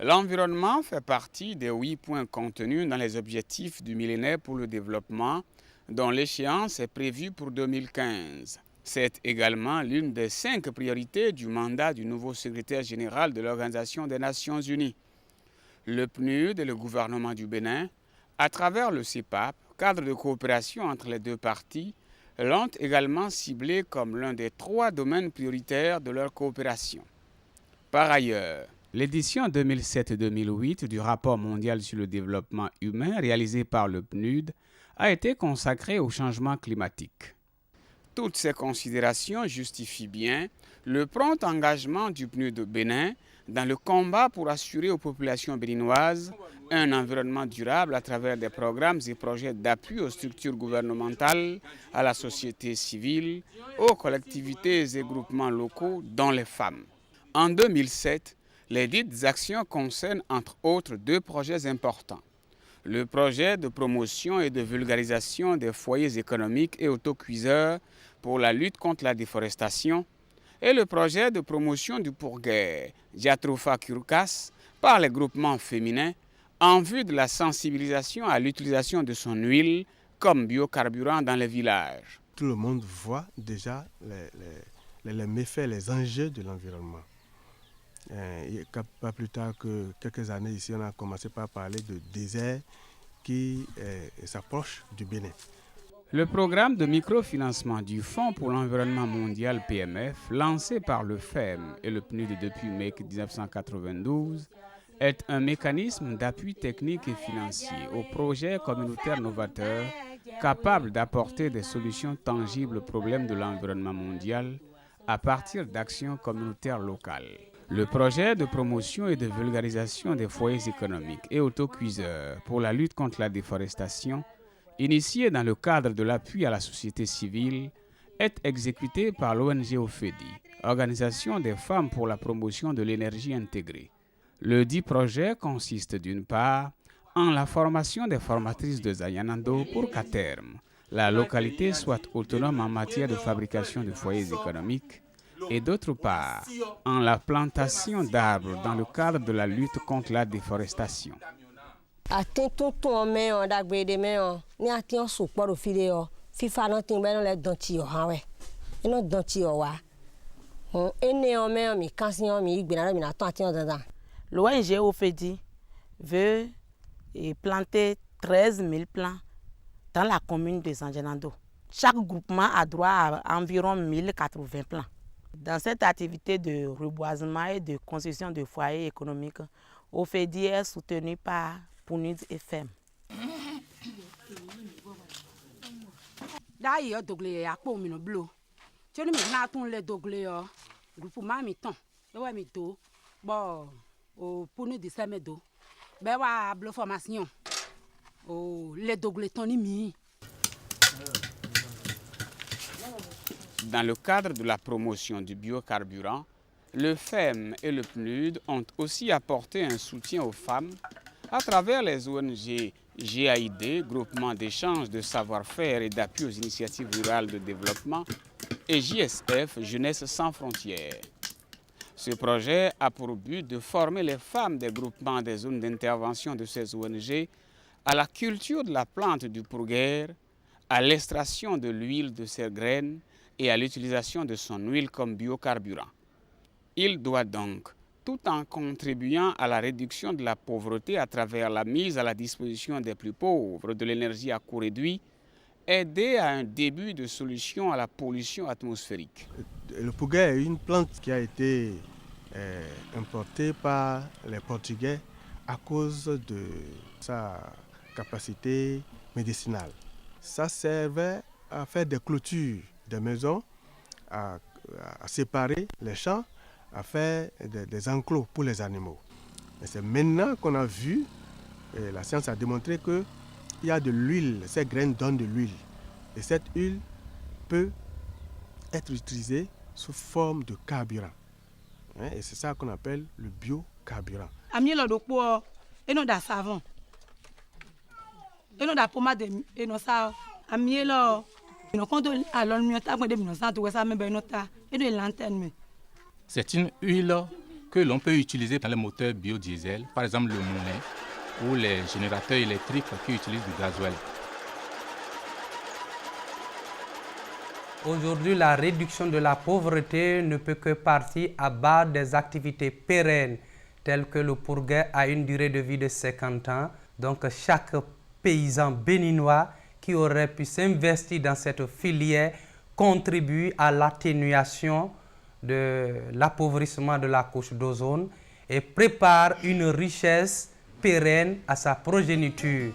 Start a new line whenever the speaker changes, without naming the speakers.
L'environnement fait partie des 8 points contenus dans les objectifs du millénaire pour le développement, dont l'échéance est prévue pour 2015. C'est également l'une des 5 priorités du mandat du nouveau secrétaire général de l'Organisation des Nations Unies. Le PNUD et le gouvernement du Bénin, à travers le CEPAP, cadre de coopération entre les deux parties, l'ont également ciblé comme l'un des 3 domaines prioritaires de leur coopération. Par ailleurs, l'édition 2007-2008 du rapport mondial sur le développement humain réalisé par le PNUD a été consacrée au changement climatique. Toutes ces considérations justifient bien le prompt engagement du PNUD Bénin dans le combat pour assurer aux populations béninoises un environnement durable à travers des programmes et projets d'appui aux structures gouvernementales, à la société civile, aux collectivités et groupements locaux, dont les femmes. En 2007, les dites actions concernent entre autres 2 projets importants. Le projet de promotion et de vulgarisation des foyers économiques et autocuiseurs pour la lutte contre la déforestation et le projet de promotion du pourguer Jatropha curcas par les groupements féminins en vue de la sensibilisation à l'utilisation de son huile comme biocarburant dans les villages.
Tout le monde voit déjà les méfaits, les enjeux de l'environnement. Pas plus tard que quelques années ici, on a commencé par parler de désert qui s'approche du Bénin.
Le programme de microfinancement du Fonds pour l'environnement mondial PMF, lancé par le FEM et le PNUD depuis mai 1992, est un mécanisme d'appui technique et financier aux projets communautaires novateurs capables d'apporter des solutions tangibles aux problèmes de l'environnement mondial à partir d'actions communautaires locales. Le projet de promotion et de vulgarisation des foyers économiques et autocuiseurs pour la lutte contre la déforestation, initié dans le cadre de l'appui à la société civile, est exécuté par l'ONG OFEDI, Organisation des femmes pour la promotion de l'énergie intégrée. Le dit projet consiste d'une part en la formation des formatrices de Zayanando pour qu'à terme, la localité soit autonome en matière de fabrication de foyers économiques, et d'autre part en la plantation d'arbres dans le cadre de la lutte contre la déforestation.
L'ONG OFEDI veut planter 13 000 plants dans la commune de Zanjanando. Chaque groupement a droit à environ 1080 plants. Dans cette activité de reboisement et de construction de foyers économiques, OFEDI est soutenu par PNUD et FEM.
Dans le cadre de la promotion du biocarburant, le FEM et le PNUD ont aussi apporté un soutien aux femmes à travers les ONG GAID, Groupement d'échange de savoir-faire et d'appui aux initiatives rurales de développement, et JSF, Jeunesse sans frontières. Ce projet a pour but de former les femmes des groupements des zones d'intervention de ces ONG à la culture de la plante du pourguer, à l'extraction de l'huile de ses graines et à l'utilisation de son huile comme biocarburant. Il doit donc, tout en contribuant à la réduction de la pauvreté à travers la mise à la disposition des plus pauvres de l'énergie à coût réduit, aider à un début de solution à la pollution atmosphérique.
Le pourguer est une plante qui a été importée par les Portugais à cause de sa capacité médicinale. Ça servait à faire des clôtures des maisons, à séparer les champs, à faire des enclos pour les animaux. Et c'est maintenant qu'on a vu, et la science a démontré qu'il y a de l'huile, ces graines donnent de l'huile. Et cette huile peut être utilisée sous forme de carburant. Et c'est ça qu'on appelle le biocarburant.
C'est une huile que l'on peut utiliser dans les moteurs biodiesel, par exemple le moulin ou les générateurs électriques qui utilisent du gasoil.
Aujourd'hui, la réduction de la pauvreté ne peut que partir à bas des activités pérennes, telles que le pourguet a une durée de vie de 50 ans. Donc chaque paysan béninois qui aurait pu s'investir dans cette filière contribue à l'atténuation de l'appauvrissement de la couche d'ozone et prépare une richesse pérenne à sa progéniture.